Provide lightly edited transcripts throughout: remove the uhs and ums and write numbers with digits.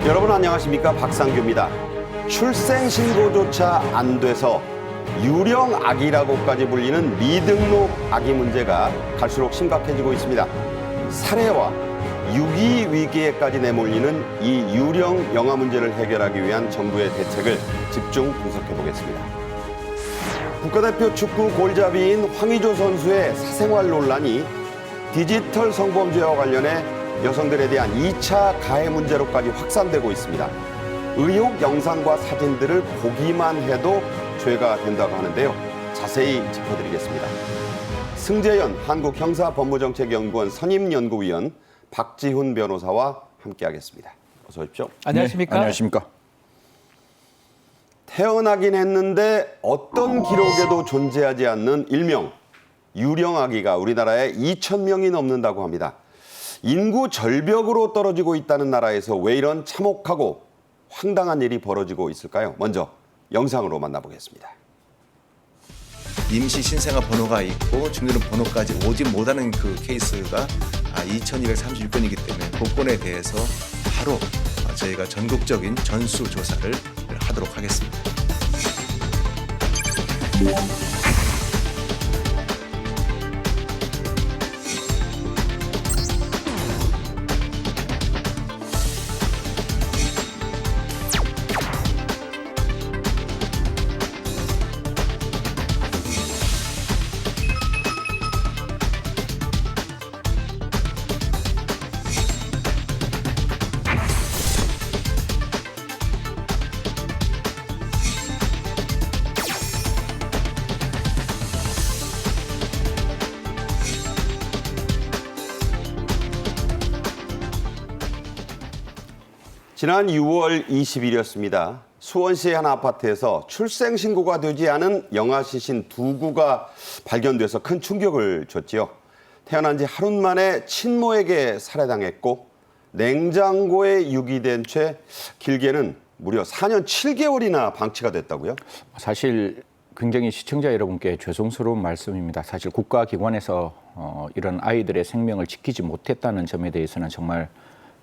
여러분 안녕하십니까, 박상규입니다. 출생신고조차 안 돼서 유령아기라고까지 불리는 미등록 아기 문제가 갈수록 심각해지고 있습니다. 살해와 유기 위기에까지 내몰리는 이 유령 영아 문제를 해결하기 위한 정부의 대책을 집중 분석해 보겠습니다. 국가대표 축구 골잡이인 황의조 선수의 사생활 논란이 디지털 성범죄와 관련해 여성들에 대한 2차 가해 문제로까지 확산되고 있습니다. 의혹 영상과 사진들을 보기만 해도 죄가 된다고 하는데요. 자세히 짚어드리겠습니다. 승재현 한국형사법무정책연구원 선임연구위원 박지훈 변호사와 함께하겠습니다. 어서 오십시오. 안녕하십니까? 네, 안녕하십니까? 태어나긴 했는데 어떤 기록에도 존재하지 않는 일명 유령아기가 우리나라에 2,000명이 넘는다고 합니다. 인구 절벽으로 떨어지고 있다는 나라에서 왜 이런 참혹하고 황당한 일이 벌어지고 있을까요? 먼저 영상으로 만나보겠습니다. 임시 신생아 번호가 있고 중요한 번호까지 오지 못하는 그 케이스가 2236건이기 때문에 그 건에 대해서 바로 저희가 전국적인 전수조사를 하도록 하겠습니다. 지난 6월 20일이었습니다. 수원시의 한 아파트에서 출생신고가 되지 않은 영아 시신 2구가 발견돼서 큰 충격을 줬지요. 태어난 지 하루 만에 친모에게 살해당했고 냉장고에 유기된 채 길게는 무려 4년 7개월이나 방치가 됐다고요? 사실 굉장히 시청자 여러분께 죄송스러운 말씀입니다. 사실 국가기관에서 이런 아이들의 생명을 지키지 못했다는 점에 대해서는 정말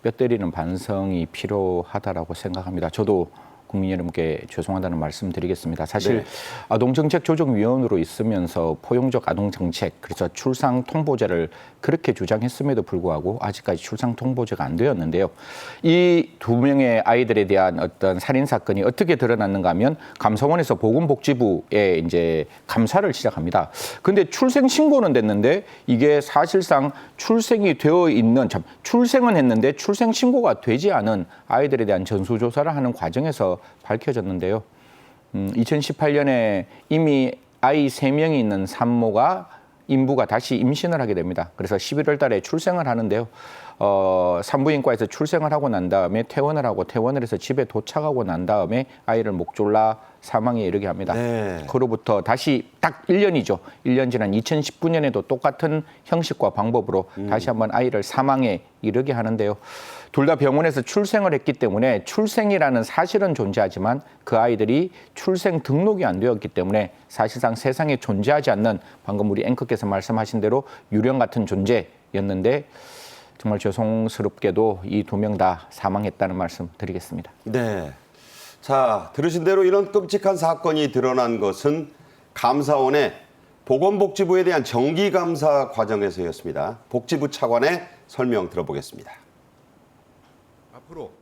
뼈 때리는 반성이 필요하다라고 생각합니다. 저도 국민 여러분께 죄송하다는 말씀 드리겠습니다. 사실 네. 아동정책조정위원으로 있으면서 포용적 아동정책, 그래서 출산통보제를 그렇게 주장했음에도 불구하고 아직까지 출산통보제가 안 되었는데요. 이 2명의 아이들에 대한 어떤 살인사건이 어떻게 드러났는가 하면 감사원에서 보건복지부에 이제 감사를 시작합니다. 근데 출생신고는 됐는데 이게 사실상 출생이 되어 있는, 출생은 했는데 출생신고가 되지 않은 아이들에 대한 전수조사를 하는 과정에서 밝혀졌는데요. 2018년에 이미 아이 3명이 있는 산모가 인부가 다시 임신을 하게 됩니다. 그래서 11월 달에 출생을 하는데요. 산부인과에서 출생을 하고 난 다음에 퇴원을 하고 퇴원을 해서 집에 도착하고 난 다음에 아이를 목 졸라 사망에 이르게 합니다. 네. 그로부터 다시 딱 1년이죠. 1년 지난 2019년에도 똑같은 형식과 방법으로 다시 한번 아이를 사망에 이르게 하는데요. 둘 다 병원에서 출생을 했기 때문에 출생이라는 사실은 존재하지만 그 아이들이 출생 등록이 안 되었기 때문에 사실상 세상에 존재하지 않는, 방금 우리 앵커께서 말씀하신 대로 유령 같은 존재였는데 정말 죄송스럽게도 이 2명 다 사망했다는 말씀 드리겠습니다. 네. 자, 들으신 대로 이런 끔찍한 사건이 드러난 것은 감사원의 보건복지부에 대한 정기감사 과정에서였습니다. 복지부 차관의 설명 들어보겠습니다. 앞으로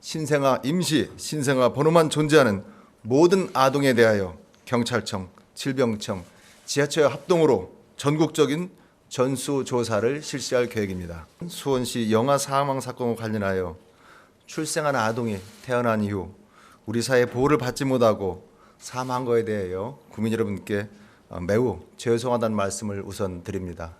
신생아 임시 신생아 번호만 존재하는 모든 아동에 대하여 경찰청, 질병청, 지자체와 합동으로 전국적인 전수조사를 실시할 계획입니다. 수원시 영아 사망 사건과 관련하여 출생한 아동이 태어난 이후 우리 사회의 보호를 받지 못하고 사망한 것에 대하여 국민 여러분께 매우 죄송하다는 말씀을 우선 드립니다.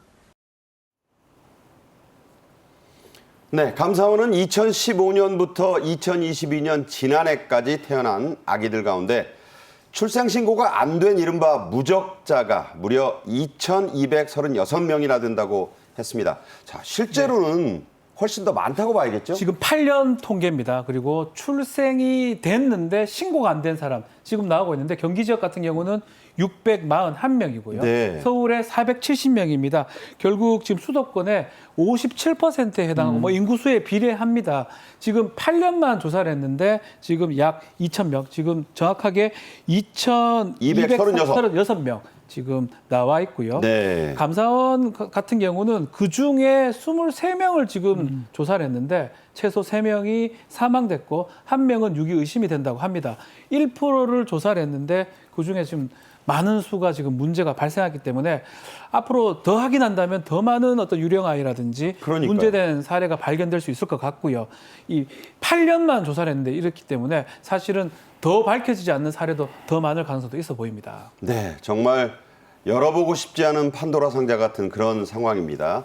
네, 감사원은 2015년부터 2022년 지난해까지 태어난 아기들 가운데 출생신고가 안 된 이른바 무적자가 무려 2,236명이나 된다고 했습니다. 자, 실제로는 훨씬 더 많다고 봐야겠죠? 지금 8년 통계입니다. 그리고 출생이 됐는데 신고가 안 된 사람 지금 나오고 있는데 경기 지역 같은 경우는 641명이고요. 네. 서울에 470명입니다. 결국 지금 수도권에 57%에 해당하고 뭐 인구수에 비례합니다. 지금 8년만 조사를 했는데 지금 약 2,000명, 지금 정확하게 2,236명 지금 나와 있고요. 네. 감사원 같은 경우는 그중에 23명을 지금 조사를 했는데 최소 3명이 사망됐고 1명은 유기 의심이 된다고 합니다. 1%를 조사를 했는데 그중에 지금 많은 수가 지금 문제가 발생했기 때문에 앞으로 더 확인한다면 더 많은 어떤 유령 아이라든지 그러니까요. 문제된 사례가 발견될 수 있을 것 같고요. 이 8년만 조사를 했는데 이렇기 때문에 사실은 더 밝혀지지 않는 사례도 더 많을 가능성도 있어 보입니다. 네, 정말 열어보고 싶지 않은 판도라 상자 같은 그런 상황입니다.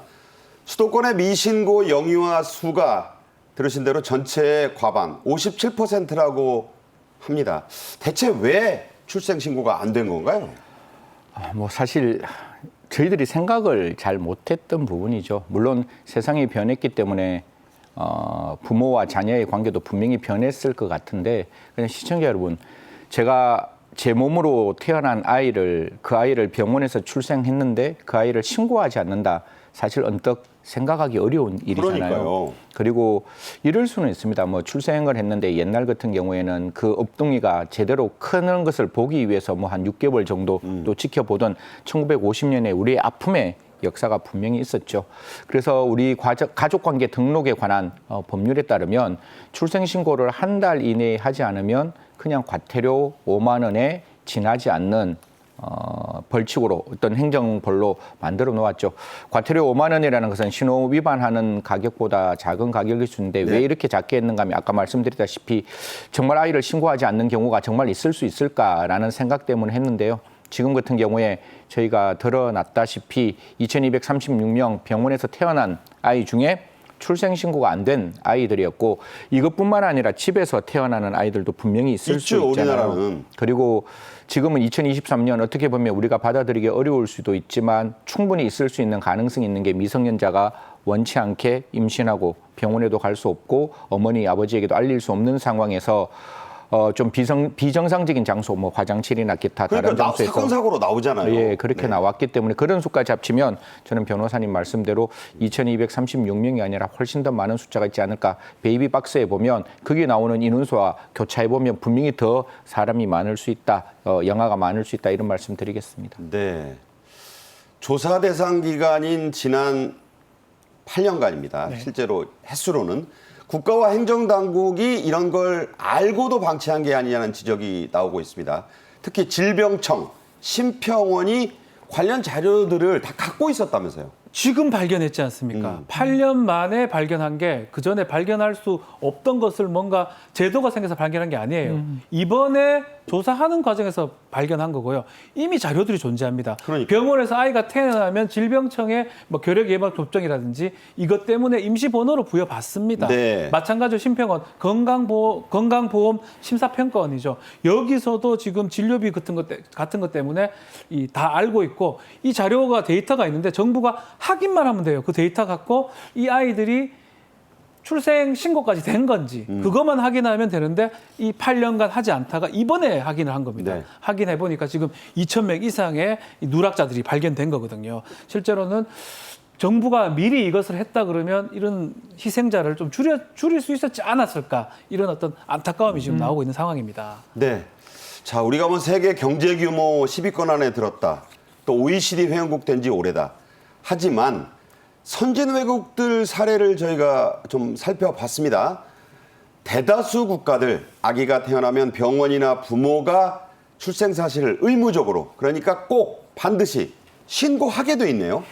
수도권의 미신고 영유아 수가 들으신 대로 전체의 과반 57%라고 합니다. 대체 왜 출생 신고가 안 된 건가요? 뭐 사실 저희들이 생각을 잘 못했던 부분이죠. 물론 세상이 변했기 때문에 부모와 자녀의 관계도 분명히 변했을 것 같은데 그냥 시청자 여러분, 제가 제 몸으로 태어난 아이를 그 아이를 병원에서 출생했는데 그 아이를 신고하지 않는다. 사실 언뜻 생각하기 어려운 일이잖아요. 그러니까요. 그리고 이럴 수는 있습니다. 뭐 출생을 했는데 옛날 같은 경우에는 그 업둥이가 제대로 크는 것을 보기 위해서 뭐 한 6개월 정도 또 지켜보던 1950년에 우리의 아픔의 역사가 분명히 있었죠. 그래서 우리 가족관계 등록에 관한 법률에 따르면 출생신고를 한 달 이내에 하지 않으면 그냥 과태료 5만 원에 지나지 않는 벌칙으로 어떤 행정벌로 만들어 놓았죠. 과태료 5만 원이라는 것은 신호 위반하는 가격보다 작은 가격일 수 있는데 왜 이렇게 작게 했는가 하면 아까 말씀드렸다시피 정말 아이를 신고하지 않는 경우가 정말 있을 수 있을까라는 생각 때문에 했는데요. 지금 같은 경우에 저희가 드러났다시피 2236명 병원에서 태어난 아이 중에 출생신고가 안 된 아이들이었고 이것뿐만 아니라 집에서 태어나는 아이들도 분명히 있을 수 있잖아요. 우리나라는. 그리고 지금은 2023년 어떻게 보면 우리가 받아들이기 어려울 수도 있지만 충분히 있을 수 있는 가능성이 있는 게 미성년자가 원치 않게 임신하고 병원에도 갈 수 없고 어머니 아버지에게도 알릴 수 없는 상황에서 좀 비정상적인 장소, 뭐 화장실이나 기타 다른 그러니까 장소에서 사건 사고로 나오잖아요. 예, 그렇게 나왔기 때문에 그런 수까지 합치면 저는 변호사님 말씀대로 2,236명이 아니라 훨씬 더 많은 숫자가 있지 않을까. 베이비 박스에 보면 그게 나오는 인원수와 교차해 보면 분명히 더 사람이 많을 수 있다, 영아가 많을 수 있다 이런 말씀드리겠습니다. 네. 조사 대상 기간인 지난 8년간입니다. 실제로 횟수로는 국가와 행정당국이 이런 걸 알고도 방치한 게 아니냐는 지적이 나오고 있습니다. 특히 질병청, 심평원이 관련 자료들을 다 갖고 있었다면서요. 지금 발견했지 않습니까? 8년 만에 발견한 게 그전에 발견할 수 없던 것을 뭔가 제도가 생겨서 발견한 게 아니에요. 이번에 조사하는 과정에서 발견한 거고요. 이미 자료들이 존재합니다. 그러니까요. 병원에서 아이가 태어나면 질병청에 뭐 결핵 예방 접종이라든지 이것 때문에 임시 번호를 부여받습니다. 네. 마찬가지로 심평원 건강보험 심사평가원이죠. 여기서도 지금 진료비 같은 것 때문에 다 알고 있고 이 자료가 데이터가 있는데 정부가 확인만 하면 돼요. 그 데이터 갖고 이 아이들이 출생 신고까지 된 건지 그것만 확인하면 되는데 이 8년간 하지 않다가 이번에 확인을 한 겁니다. 네. 확인해 보니까 지금 2,000명 이상의 이 누락자들이 발견된 거거든요. 실제로는 정부가 미리 이것을 했다 그러면 이런 희생자를 좀 줄일 수 있었지 않았을까 이런 어떤 안타까움이 지금 나오고 있는 상황입니다. 네. 자, 우리가 본 세계 경제 규모 10위권 안에 들었다. 또 OECD 회원국 된 지 오래다. 하지만 선진 외국들 사례를 저희가 좀 살펴봤습니다. 대다수 국가들 아기가 태어나면 병원이나 부모가 출생 사실을 의무적으로 그러니까 꼭 반드시 신고하게 돼 있네요.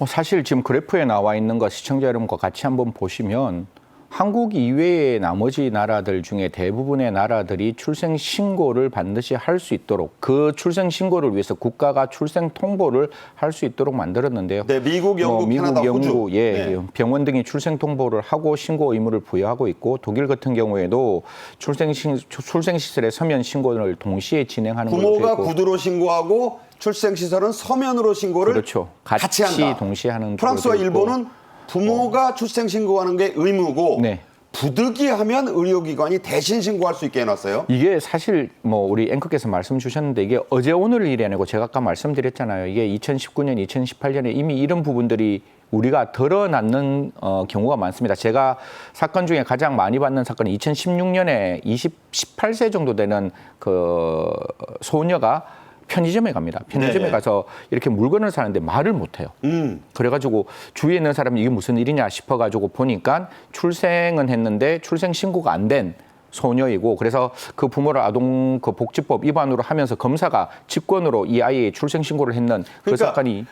사실 지금 그래프에 나와 있는 거 시청자 여러분과 같이 한번 보시면 한국 이외의 나머지 나라들 중에 대부분의 나라들이 출생 신고를 반드시 할 수 있도록 그 출생 신고를 위해서 국가가 출생 통보를 할 수 있도록 만들었는데요. 네, 미국, 영국, 캐나다, 호주. 예, 네. 병원 등이 출생 통보를 하고 신고 의무를 부여하고 있고 독일 같은 경우에도 출생 시설의 서면 신고를 동시에 진행하는 걸로 부모가 되고 구두로 신고하고 출생 시설은 서면으로 신고를 그렇죠. 같이 한다. 동시에 하는 프랑스와 걸로 돼 있고. 일본은 부모가 출생 신고하는 게 의무고 네. 부득이하면 의료기관이 대신 신고할 수 있게 해놨어요. 이게 사실 뭐 우리 앵커께서 말씀 주셨는데 이게 어제 오늘 일이 아니고 제가 아까 말씀드렸잖아요. 이게 2019년, 2018년에 이미 이런 부분들이 우리가 드러났는 경우가 많습니다. 제가 사건 중에 가장 많이 받는 사건은 2016년에 18세 정도 되는 그 소녀가 편의점에 갑니다. 편의점에 네. 가서 이렇게 물건을 사는데 말을 못해요. 그래가지고 주위에 있는 사람이 이게 무슨 일이냐 싶어가지고 보니까 출생은 했는데 출생 신고가 안 된 소녀이고 그래서 그 부모를 아동 그 복지법 위반으로 하면서 검사가 직권으로 이 아이의 출생 신고를 했는 그 그러니까 사건이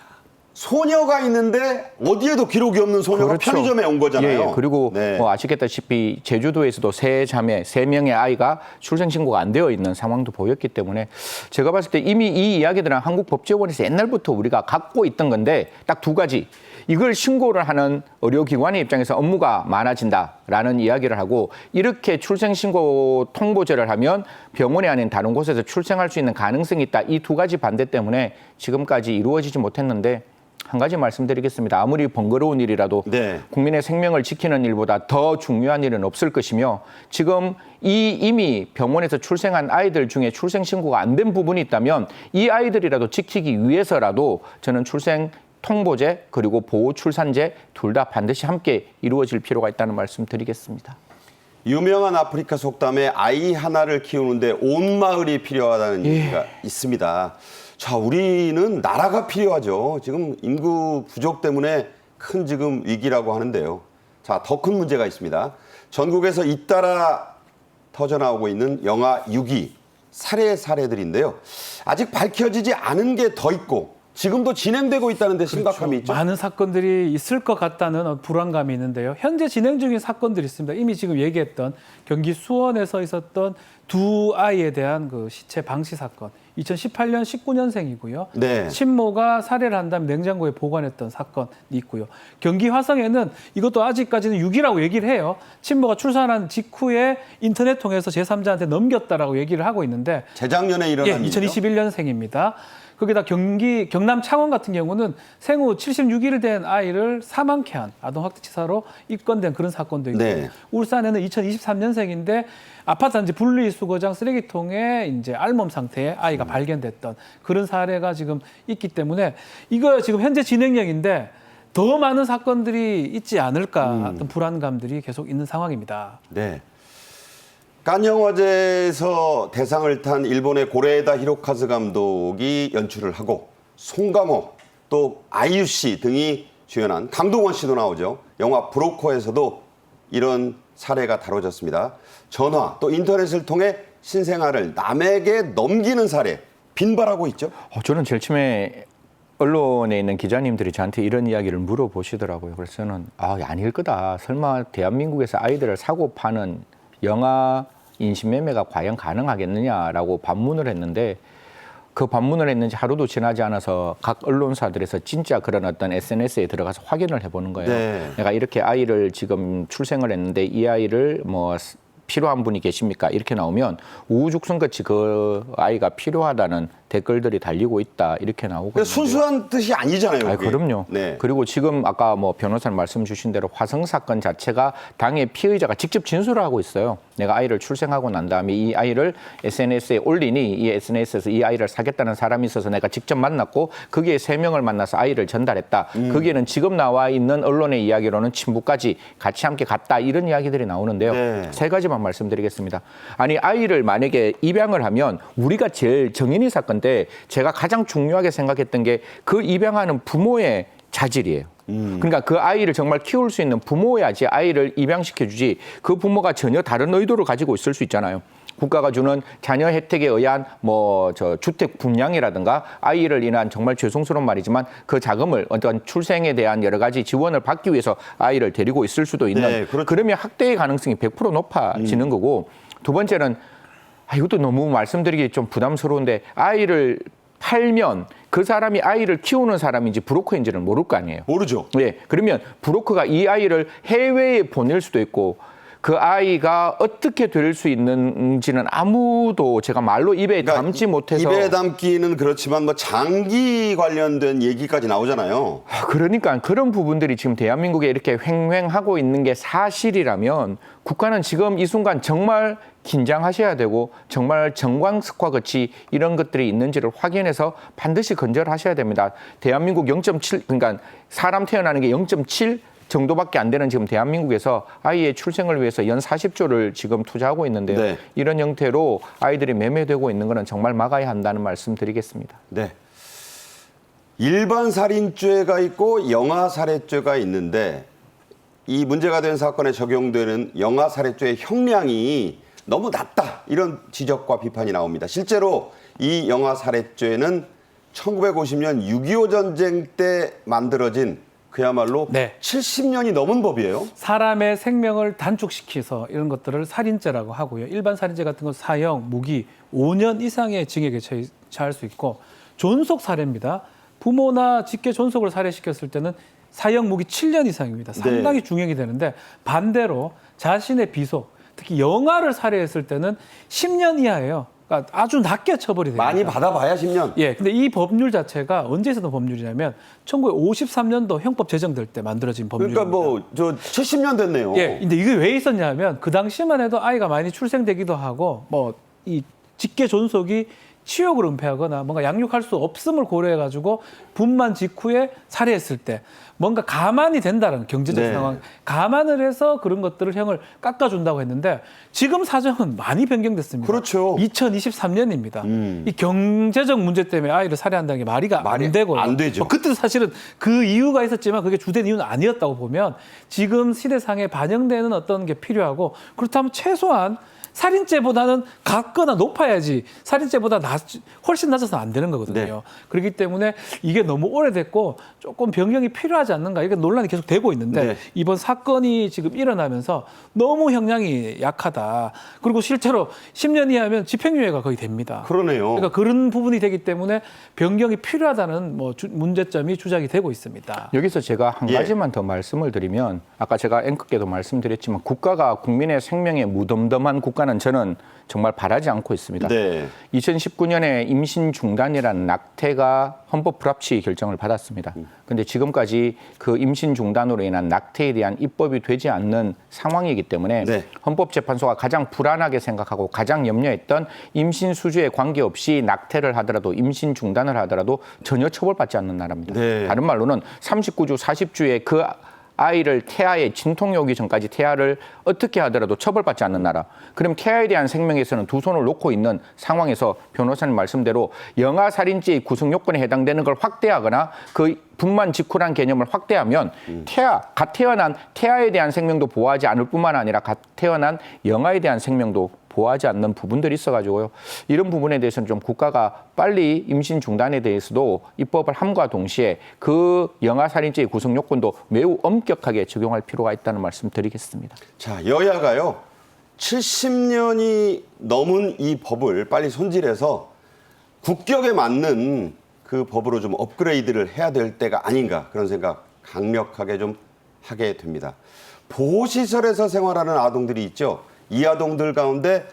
소녀가 있는데 어디에도 기록이 없는 소녀가 그렇죠. 편의점에 온 거잖아요. 예, 그리고 네. 뭐 아시겠다시피 제주도에서도 세 자매, 3명의 아이가 출생 신고가 안 되어 있는 상황도 보였기 때문에 제가 봤을 때 이미 이 이야기들은 한국법제원에서 옛날부터 우리가 갖고 있던 건데 딱 2가지. 이걸 신고를 하는 의료기관의 입장에서 업무가 많아진다라는 이야기를 하고 이렇게 출생신고 통보제를 하면 병원이 아닌 다른 곳에서 출생할 수 있는 가능성이 있다. 이 2가지 반대 때문에 지금까지 이루어지지 못했는데 한 가지 말씀드리겠습니다. 아무리 번거로운 일이라도 네. 국민의 생명을 지키는 일보다 더 중요한 일은 없을 것이며 지금 이미 병원에서 출생한 아이들 중에 출생 신고가 안 된 부분이 있다면 이 아이들이라도 지키기 위해서라도 저는 출생 통보제 그리고 보호 출산제 둘 다 반드시 함께 이루어질 필요가 있다는 말씀 드리겠습니다. 유명한 아프리카 속담에 아이 하나를 키우는데 온 마을이 필요하다는 얘기가 있습니다. 자, 우리는 나라가 필요하죠. 지금 인구 부족 때문에 큰 지금 위기라고 하는데요. 자, 더 큰 문제가 있습니다. 전국에서 잇따라 터져나오고 있는 영아 6.2 살해 사례들인데요. 아직 밝혀지지 않은 게 더 있고 지금도 진행되고 있다는 데 심각함이 있죠. 많은 사건들이 있을 것 같다는 불안감이 있는데요. 현재 진행 중인 사건들이 있습니다. 이미 지금 얘기했던 경기 수원에서 있었던 2아이에 대한 그 시체 방치 사건. 2018년 19년생이고요. 네. 친모가 살해를 한 다음에 냉장고에 보관했던 사건이 있고요. 경기 화성에는 이것도 아직까지는 6이라고 얘기를 해요. 친모가 출산한 직후에 인터넷 통해서 제3자한테 넘겼다라고 얘기를 하고 있는데 재작년에 일어난 일이죠. 2021년생입니다. 거기다 경남 창원 같은 경우는 생후 76일 된 아이를 사망케 한 아동학대치사로 입건된 그런 사건도 있고 네. 울산에는 2023년생인데 아파트 단지 분리수거장 쓰레기통에 이제 알몸 상태의 아이가 발견됐던 그런 사례가 지금 있기 때문에 이거 지금 현재 진행형인데 더 많은 사건들이 있지 않을까 어떤 불안감들이 계속 있는 상황입니다. 네. 깐영화제에서 대상을 탄 일본의 고레에다 히로카즈 감독이 연출을 하고 송강호 또 아이유 씨 등이 주연한 강동원 씨도 나오죠. 영화 브로커에서도 이런 사례가 다뤄졌습니다. 전화 또 인터넷을 통해 신생아를 남에게 넘기는 사례 빈발하고 있죠. 저는 제일 처음에 언론에 있는 기자님들이 저한테 이런 이야기를 물어보시더라고요. 그래서 저는 아닐 거다. 설마 대한민국에서 아이들을 사고 파는 영아 인신매매가 과연 가능하겠느냐라고 반문을 했는데 그 반문을 했는지 하루도 지나지 않아서 각 언론사들에서 진짜 그런 어떤 SNS에 들어가서 확인을 해보는 거예요. 네. 내가 이렇게 아이를 지금 출생을 했는데 이 아이를 뭐 필요한 분이 계십니까? 이렇게 나오면 우후죽순같이 그 아이가 필요하다는 댓글들이 달리고 있다 이렇게 나오고 순수한 뜻이 아니잖아요. 그게. 그럼요. 네. 그리고 지금 아까 뭐 변호사님 말씀 주신 대로 화성 사건 자체가 당의 피의자가 직접 진술을 하고 있어요. 내가 아이를 출생하고 난 다음에 이 아이를 SNS에 올리니 이 SNS에서 이 아이를 사겠다는 사람이 있어서 내가 직접 만났고 거기에 3명을 만나서 아이를 전달했다. 거기에는 지금 나와 있는 언론의 이야기로는 친부까지 같이 함께 갔다 이런 이야기들이 나오는데요. 네. 3가지만 말씀드리겠습니다. 아니 아이를 만약에 입양을 하면 우리가 제일 정인이 사건 때 제가 가장 중요하게 생각했던 게 그 입양하는 부모의 자질이에요. 그러니까 그 아이를 정말 키울 수 있는 부모야지 아이를 입양시켜주지 그 부모가 전혀 다른 의도를 가지고 있을 수 있잖아요. 국가가 주는 자녀 혜택에 의한 주택 분양이라든가 아이를 인한 정말 죄송스러운 말이지만 그 자금을 어떤 출생에 대한 여러 가지 지원을 받기 위해서 아이를 데리고 있을 수도 있는 네, 그렇죠. 그러면 학대의 가능성이 100% 높아지는 거고 두 번째는 이것도 너무 말씀드리기 좀 부담스러운데 아이를 팔면 그 사람이 아이를 키우는 사람인지 브로커인지는 모를 거 아니에요. 모르죠. 네, 그러면 브로커가 이 아이를 해외에 보낼 수도 있고 그 아이가 어떻게 될 수 있는지는 아무도 제가 말로 입에 담지 못해서 입에 담기는 그렇지만 뭐 장기 관련된 얘기까지 나오잖아요. 그러니까 그런 부분들이 지금 대한민국에 이렇게 횡행하고 있는 게 사실이라면 국가는 지금 이 순간 정말 긴장하셔야 되고 정말 정광석화 같이 이런 것들이 있는지를 확인해서 반드시 건절하셔야 됩니다. 대한민국 0.7 그러니까 사람 태어나는 게 0.7 정도밖에 안 되는 지금 대한민국에서 아이의 출생을 위해서 연 40조를 지금 투자하고 있는데요. 네. 이런 형태로 아이들이 매매되고 있는 것은 정말 막아야 한다는 말씀 드리겠습니다. 네. 일반 살인죄가 있고 영아살해죄가 있는데 이 문제가 된 사건에 적용되는 영아살해죄의 형량이 너무 낮다 이런 지적과 비판이 나옵니다. 실제로 이 영아살해죄는 1950년 6.25 전쟁 때 만들어진 그야말로 네. 70년이 넘은 법이에요. 사람의 생명을 단축시켜서 이런 것들을 살인죄라고 하고요. 일반 살인죄 같은 건 사형, 무기, 5년 이상의 징역에 처할 수 있고 존속 살해입니다. 부모나 직계 존속을 살해시켰을 때는 사형, 무기 7년 이상입니다. 상당히 중형이 되는데 반대로 자신의 비속, 특히 영아를 살해했을 때는 10년 이하예요. 그러니까 아주 낮게 처벌이 됩니다. 많이 받아봐야 10년. 예, 근데 이 법률 자체가 언제 있었던 법률이냐면 1953년도 형법 제정될 때 만들어진 법률입니다. 그러니까 뭐 저 70년 됐네요. 예, 근데 이게 왜 있었냐면 그 당시만 해도 아이가 많이 출생되기도 하고 뭐 이 직계 존속이 치욕을 은폐하거나 뭔가 양육할 수 없음을 고려해가지고 분만 직후에 살해했을 때 뭔가 가만히 된다는 경제적 네. 상황 감안을 해서 그런 것들을 형을 깎아준다고 했는데 지금 사정은 많이 변경됐습니다. 그렇죠. 2023년입니다. 이 경제적 문제 때문에 아이를 살해한다는 게 말이 안 되고요. 안 되죠. 그때도 사실은 그 이유가 있었지만 그게 주된 이유는 아니었다고 보면 지금 시대상에 반영되는 어떤 게 필요하고 그렇다면 최소한 살인죄보다는 같거나 높아야지 살인죄보다 훨씬 낮아서는 안 되는 거거든요. 네. 그렇기 때문에 이게 너무 오래됐고 조금 변경이 필요하지 않는가 이게 논란이 계속 되고 있는데 네. 이번 사건이 지금 일어나면서 너무 형량이 약하다. 그리고 실제로 10년 이하면 집행유예가 거의 됩니다. 그러네요. 그러니까 그런 부분이 되기 때문에 변경이 필요하다는 뭐 문제점이 주장이 되고 있습니다. 여기서 제가 한 예. 가지만 더 말씀을 드리면 아까 제가 앵커께도 말씀드렸지만 국가가 국민의 생명에 무덤덤한 국가는 저는 정말 바라지 않고 있습니다. 네. 2019년에 임신 중단이라는 낙태가 헌법 불합치 결정을 받았습니다. 그런데 지금까지 그 임신 중단으로 인한 낙태에 대한 입법이 되지 않는 상황이기 때문에 네. 헌법재판소가 가장 불안하게 생각하고 가장 염려했던 임신 수주에 관계없이 낙태를 하더라도 임신 중단을 하더라도 전혀 처벌받지 않는 나라입니다. 네. 다른 말로는 39주, 40주에 그 아이를 태아에 진통이 오기 전까지 태아를 어떻게 하더라도 처벌받지 않는 나라. 그럼 태아에 대한 생명에서는 두 손을 놓고 있는 상황에서 변호사님 말씀대로 영아살인죄의 구성 요건에 해당되는 걸 확대하거나 그 분만 직후란 개념을 확대하면 갓 태어난 태아에 대한 생명도 보호하지 않을 뿐만 아니라 갓 태어난 영아에 대한 생명도 보호하지 않는 부분들이 있어가지고요. 이런 부분에 대해서는 좀 국가가 빨리 임신 중단에 대해서도 입법을 함과 동시에 그 영아살인죄의 구성 요건도 매우 엄격하게 적용할 필요가 있다는 말씀 드리겠습니다. 자, 여야가요. 70년이 넘은 이 법을 빨리 손질해서 국격에 맞는 그 법으로 좀 업그레이드를 해야 될 때가 아닌가 그런 생각 강력하게 좀 하게 됩니다. 보호시설에서 생활하는 아동들이 있죠. 이 아동들 가운데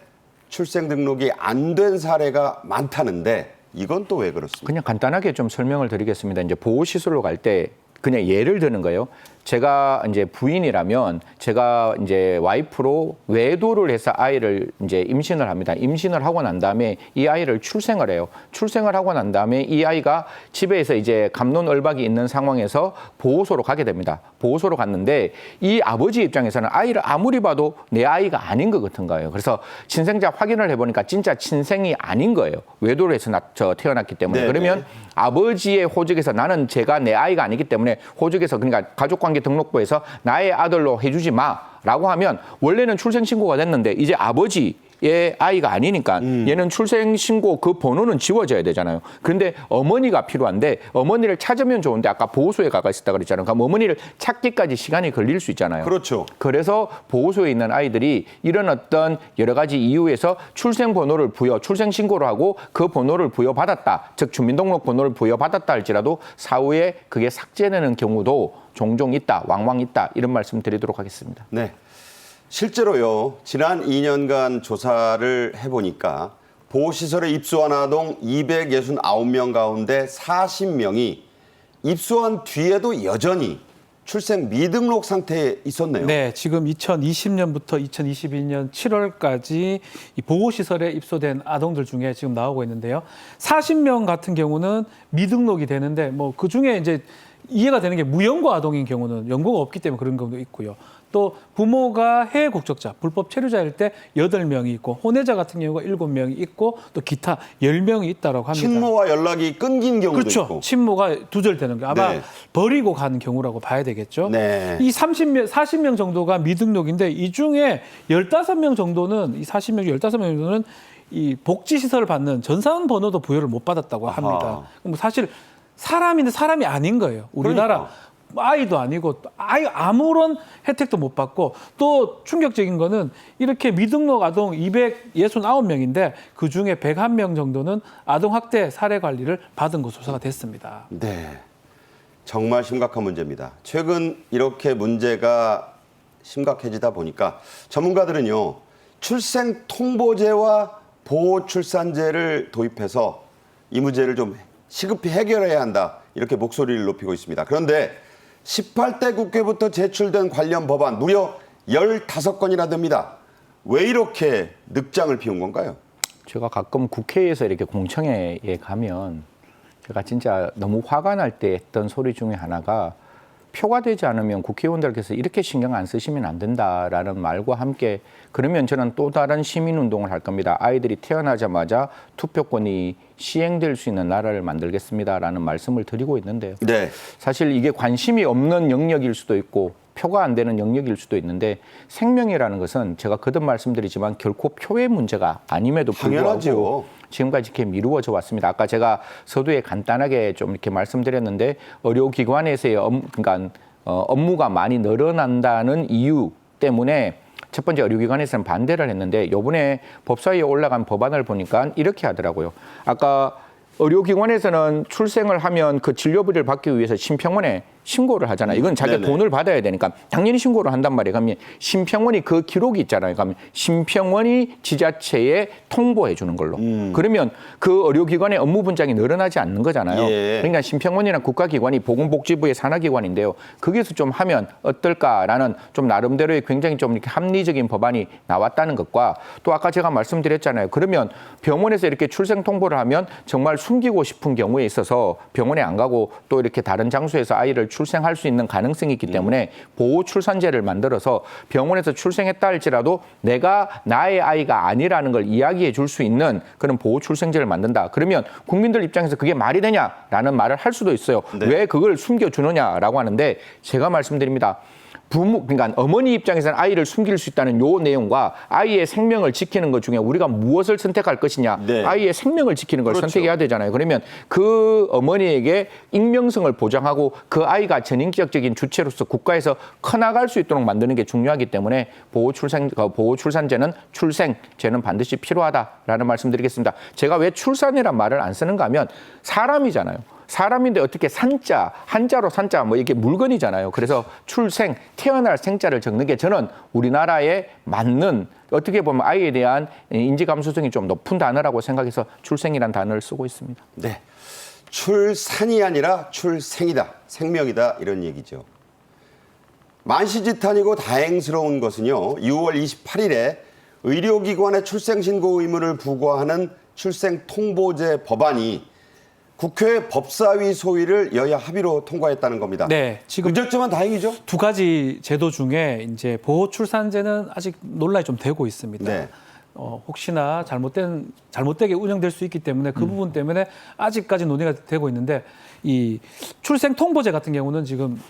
출생 등록이 안 된 사례가 많다는데 이건 또 왜 그렇습니까? 그냥 간단하게 좀 설명을 드리겠습니다. 이제 보호시설로 갈 때 그냥 예를 드는 거예요. 제가 이제 부인이라면 제가 이제 와이프로 외도를 해서 아이를 이제 임신을 합니다. 임신을 하고 난 다음에 이 아이를 출생을 해요. 출생을 하고 난 다음에 이 아이가 집에서 이제 갑론을박이 있는 상황에서 보호소로 가게 됩니다. 보호소로 갔는데 이 아버지 입장에서는 아이를 아무리 봐도 내 아이가 아닌 것 같은 거예요. 그래서 친생자 확인을 해보니까 진짜 친생이 아닌 거예요. 외도를 해서 태어났기 때문에. 네, 그러면 네. 아버지의 호적에서 나는 제가 내 아이가 아니기 때문에 호적에서 그러니까 가족관계 등록부에서 나의 아들로 해주지 마라고 하면 원래는 출생신고가 됐는데 이제 아버지의 아이가 아니니까 얘는 출생신고 그 번호는 지워져야 되잖아요. 그런데 어머니가 필요한데 어머니를 찾으면 좋은데 아까 보호소에 가가 있었다 그랬잖아요. 그럼 어머니를 찾기까지 시간이 걸릴 수 있잖아요. 그렇죠. 그래서 보호소에 있는 아이들이 이런 어떤 여러 가지 이유에서 출생번호를 출생신고를 하고 그 번호를 부여받았다. 즉 주민등록번호를 부여받았다 할지라도 사후에 그게 삭제되는 경우도 종종 있다, 왕왕 있다 이런 말씀 드리도록 하겠습니다. 네. 실제로요, 지난 2년간 조사를 해보니까 보호시설에 입소한 아동 269명 가운데 40명이 입소한 뒤에도 여전히 출생 미등록 상태에 있었네요. 네, 지금 2020년부터 2022년 7월까지 이 보호시설에 입소된 아동들 중에 지금 나오고 있는데요. 40명 같은 경우는 미등록이 되는데 뭐 그 중에 이제 이해가 되는 게 무연고 아동인 경우는 연고가 없기 때문에 그런 경우도 있고요. 또 부모가 해외 국적자, 불법 체류자일 때 8명이 있고 혼외자 같은 경우가 7명이 있고 또 기타 10명이 있다고 합니다. 친모와 연락이 끊긴 경우도 그렇죠. 있고. 친모가 두절되는 게 아마 네. 버리고 가는 경우라고 봐야 되겠죠. 네. 이 40명 정도가 미등록인데 이 중에 15명 정도는 이 40명 중 15명 정도는 이 복지시설을 받는 전산 번호도 부여를 못 받았다고 합니다. 아하. 그럼 사실 사람인데 사람이 아닌 거예요. 우리나라 그러니까. 아이도 아니고 아무런 혜택도 못 받고 또 충격적인 거는 이렇게 미등록 아동 269명인데 그중에 101명 정도는 아동학대 사례 관리를 받은 것으로 조사가 됐습니다. 네, 정말 심각한 문제입니다. 최근 이렇게 문제가 심각해지다 보니까 전문가들은요, 출생 통보제와 보호 출산제를 도입해서 이 문제를 좀 시급히 해결해야 한다, 이렇게 목소리를 높이고 있습니다. 그런데 18대 국회부터 제출된 관련 법안 무려 15건이나 됩니다. 왜 이렇게 늑장을 피운 건가요? 제가 가끔 국회에서 이렇게 공청회에 가면 제가 진짜 너무 화가 날 때 했던 소리 중에 하나가 표가 되지 않으면 국회의원들께서 이렇게 신경 안 쓰시면 안 된다라는 말과 함께 그러면 저는 또 다른 시민운동을 할 겁니다. 아이들이 태어나자마자 투표권이 시행될 수 있는 나라를 만들겠습니다라는 말씀을 드리고 있는데요. 네. 사실 이게 관심이 없는 영역일 수도 있고 표가 안 되는 영역일 수도 있는데 생명이라는 것은 제가 거듭 말씀드리지만 결코 표의 문제가 아님에도 불구하고 당연하죠. 지금까지 이렇게 미루어져 왔습니다. 아까 제가 서두에 간단하게 좀 이렇게 말씀드렸는데 의료기관에서의 업무가 많이 늘어난다는 이유 때문에 첫 번째 의료기관에서는 반대를 했는데 이번에 법사위에 올라간 법안을 보니까 이렇게 하더라고요. 아까 의료기관에서는 출생을 하면 그 진료비를 받기 위해서 심평원에 신고를 하잖아요. 이건 자기가 네네. 돈을 받아야 되니까 당연히 신고를 한단 말이에요. 그러면 심평원이 그 기록이 있잖아요. 그러면 심평원이 지자체에 통보해 주는 걸로. 그러면 그 의료기관의 업무 분장이 늘어나지 않는 거잖아요. 예. 그러니까 심평원이나 국가기관이 보건복지부의 산하기관인데요. 거기서 좀 하면 어떨까라는 좀 나름대로의 굉장히 좀 이렇게 합리적인 법안이 나왔다는 것과 또 아까 제가 말씀드렸잖아요. 그러면 병원에서 이렇게 출생 통보를 하면 정말 숨기고 싶은 경우에 있어서 병원에 안 가고 또 이렇게 다른 장소에서 아이를 출생할 수 있는 가능성이 있기 때문에 보호 출산제를 만들어서 병원에서 출생했다 할지라도 내가 나의 아이가 아니라는 걸 이야기해 줄 수 있는 그런 보호 출생제를 만든다. 그러면 국민들 입장에서 그게 말이 되냐라는 말을 할 수도 있어요. 네. 왜 그걸 숨겨주느냐라고 하는데 제가 말씀드립니다. 그러니까 어머니 입장에서는 아이를 숨길 수 있다는 요 내용과 아이의 생명을 지키는 것 중에 우리가 무엇을 선택할 것이냐. 네. 아이의 생명을 지키는 걸 그렇죠. 선택해야 되잖아요. 그러면 그 어머니에게 익명성을 보장하고 그 아이가 전인격적인 주체로서 국가에서 커나갈 수 있도록 만드는 게 중요하기 때문에 보호 출산제는 출생제는 반드시 필요하다라는 말씀드리겠습니다. 제가 왜 출산이란 말을 안 쓰는가 하면 사람이잖아요. 사람인데 어떻게 산자, 한자로 산자, 뭐 이게 물건이잖아요. 그래서 출생, 태어날 생자를 적는 게 저는 우리나라에 맞는 어떻게 보면 아이에 대한 인지 감수성이 좀 높은 단어라고 생각해서 출생이란 단어를 쓰고 있습니다. 네. 출산이 아니라 출생이다, 생명이다, 이런 얘기죠. 만시지탄이고 다행스러운 것은요, 6월 28일에 의료기관의 출생신고 의무를 부과하는 출생통보제 법안이 국회 법사위 소위를 여야 합의로 통과했다는 겁니다. 네, 지금 그저쩌면 다행이죠. 두 가지 제도 중에 이제 보호 출산제는 아직 논란이 좀 되고 있습니다. 네. 혹시나 잘못되게 운영될 수 있기 때문에 그 부분 때문에 아직까지 논의가 되고 있는데 이 출생 통보제 같은 경우는 지금